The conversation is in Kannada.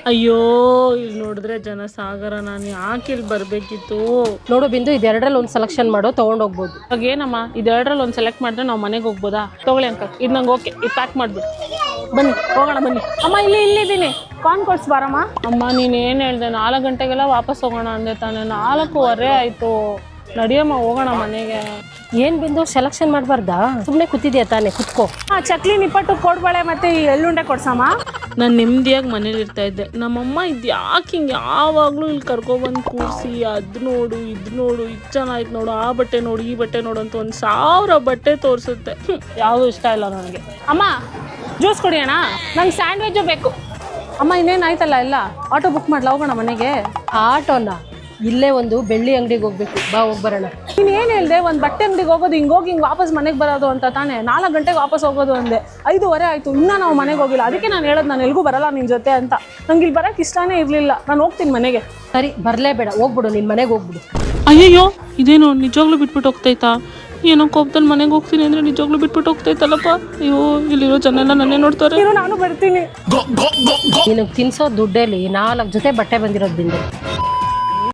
ಅಯ್ಯೋ ಇಲ್ಲಿ ನೋಡಿದ್ರೆ ಜನ ಸಾಗರ, ನಾನು ಯಾಕೆ ಇಲ್ಲಿ ಬರ್ಬೇಕಿತ್ತು? ನೋಡು ಬಿಂದು, ಇದೆರಡರಲ್ಲಿ ಒಂದು ಸೆಲೆಕ್ಷನ್ ಮಾಡೋ, ತಗೊಂಡೋಗ್ಬೋದು. ಇವಾಗ ಏನಮ್ಮ, ಇದೆರಡರಲ್ಲಿ ಒಂದು ಸೆಲೆಕ್ಟ್ ಮಾಡಿದ್ರೆ ನಾವು ಮನೆಗೆ ಹೋಗ್ಬೋದಾ? ತಗೊಳ್ಳಿ ಅಂಕಲ್, ಇದು ನಂಗೆ ಓಕೆ, ಇದು ಪ್ಯಾಕ್ ಮಾಡ್ಬಿಡು. ಬನ್ನಿ ಹೋಗೋಣ ಬನ್ನಿ. ಅಮ್ಮ ಇಲ್ಲಿದ್ದೀನಿ, ಕಾನ್ ಕೊಡ್ಸ್ಬಾರಮ್ಮ. ಅಮ್ಮ ನೀನೇನು ಹೇಳ್ದೆ, 4 ಗಂಟೆಗೆಲ್ಲ ವಾಪಸ್ ಹೋಗೋಣ ಅಂದೆ ತಾನೆ, 4:15 ಆಯಿತು. ನಡಿಯಮ್ಮ ಹೋಗೋಣ ಮನೆಗೆ. ಏನ್ ಬಿಂದು, ಸೆಲೆಕ್ಷನ್ ಮಾಡಬಾರ್ದಾ? ಸುಮ್ಮನೆ ಕೂತಿದ್ಯಾ ತಾನೆ, ಕುತ್ಕೋ. ಚಕ್ಲಿ, ನಿಪ್ಪಟ್ಟು, ಕೋಡ್ಬಳೆ ಮತ್ತೆ ಈ ಎಳ್ಳುಂಡೆ ಕೊಡ್ಸಮ್ಮ. ನಾನು ನೆಮ್ಮದಿಯಾಗಿ ಮನೇಲಿ ಇರ್ತಾ ಇದ್ದೆ. ನಮ್ಮಮ್ಮ ಇದು ಯಾಕೆ ಹಿಂಗೆ ಯಾವಾಗಲೂ ಇಲ್ಲಿ ಕರ್ಕೊಬಂದು ಕೂರಿಸಿ ಅದು ನೋಡು ಇದು ನೋಡು, ಇದು ಚೆನ್ನಾಯ್ತು ನೋಡು, ಆ ಬಟ್ಟೆ ನೋಡು ಈ ಬಟ್ಟೆ ನೋಡು ಅಂತ 1000 ಬಟ್ಟೆ ತೋರಿಸುತ್ತೆ. ಯಾವುದೂ ಇಷ್ಟ ಇಲ್ಲ ನನಗೆ. ಅಮ್ಮ ಜ್ಯೂಸ್ ಕುಡಿ ಅಣ್ಣ, ನಂಗೆ ಸ್ಯಾಂಡ್ವಿಚ್ಚು ಬೇಕು. ಅಮ್ಮ ಇನ್ನೇನಾಯ್ತಲ್ಲ, ಎಲ್ಲ ಆಟೋ ಬುಕ್ ಮಾಡ್ಲಾ, ಹೋಗೋಣ ಮನೆಗೆ? ಆಟೋನ? ಇಲ್ಲೇ ಒಂದು ಬೆಳ್ಳಿ ಅಂಗಡಿಗೆ ಹೋಗ್ಬೇಕು, ಬಾ ಹೋಗ್ಬರೋಣ. ನೀನು ಏನು ಹೇಳಿದೆ, ಒಂದು ಬಟ್ಟೆ ಅಂಗಡಿಗೆ ಹೋಗೋದು, ಹಿಂಗೆ ವಾಪಸ್ ಮನೆಗೆ ಬರೋದು ಅಂತ ತಾನೇ. 4 ಗಂಟೆಗೆ ವಾಪಸ್ ಹೋಗೋದು ಅಂದೆ, 5:15 ಆಯಿತು, ಇನ್ನೂ ನಾವು ಮನೆಗೆ ಹೋಗಿಲ್ಲ. ಅದಕ್ಕೆ ನಾನು ಹೇಳೋದು, ನಾನು ಎಲ್ಗೂ ಬರಲ್ಲ ನಿನ್ನ ಜೊತೆ ಅಂತ. ನಂಗೆ ಇಲ್ಲಿ ಬರೋಕ್ಕೆ ಇಷ್ಟನೇ ಇರಲಿಲ್ಲ, ನಾನು ಹೋಗ್ತೀನಿ ಮನೆಗೆ. ಸರಿ, ಬರಲೇಬೇಡ, ಹೋಗ್ಬಿಡು, ನಿನ್ನ ಮನೆಗೆ ಹೋಗ್ಬಿಡು. ಅಯ್ಯಯ್ಯೋ, ಇದೇನು ನಿಜವಾಗ್ಲೂ ಬಿಟ್ಬಿಟ್ಟು ಹೋಗ್ತೈತಾ? ಏನೋ ಕೋಪದಲ್ಲಿ ಮನೆಗೆ ಹೋಗ್ತೀನಿ ಅಂದರೆ ನಿಜವಾಗ್ಲೂ ಬಿಟ್ಬಿಟ್ಟು ಹೋಗ್ತೈತಲ್ಲಪ್ಪ. ಅಯ್ಯೋ, ಇಲ್ಲಿರೋ ಜನ ಎಲ್ಲ ನನ್ನೇ ನೋಡ್ತಾರೆ. ನಾನು ಬರ್ತೀನಿ. ನಿನಗೆ ತಿನ್ಸೋ ದುಡ್ಡಲ್ಲಿ 4 ಜೊತೆ ಬಟ್ಟೆ ಬಂದಿರೋದು ಬಿಂದು.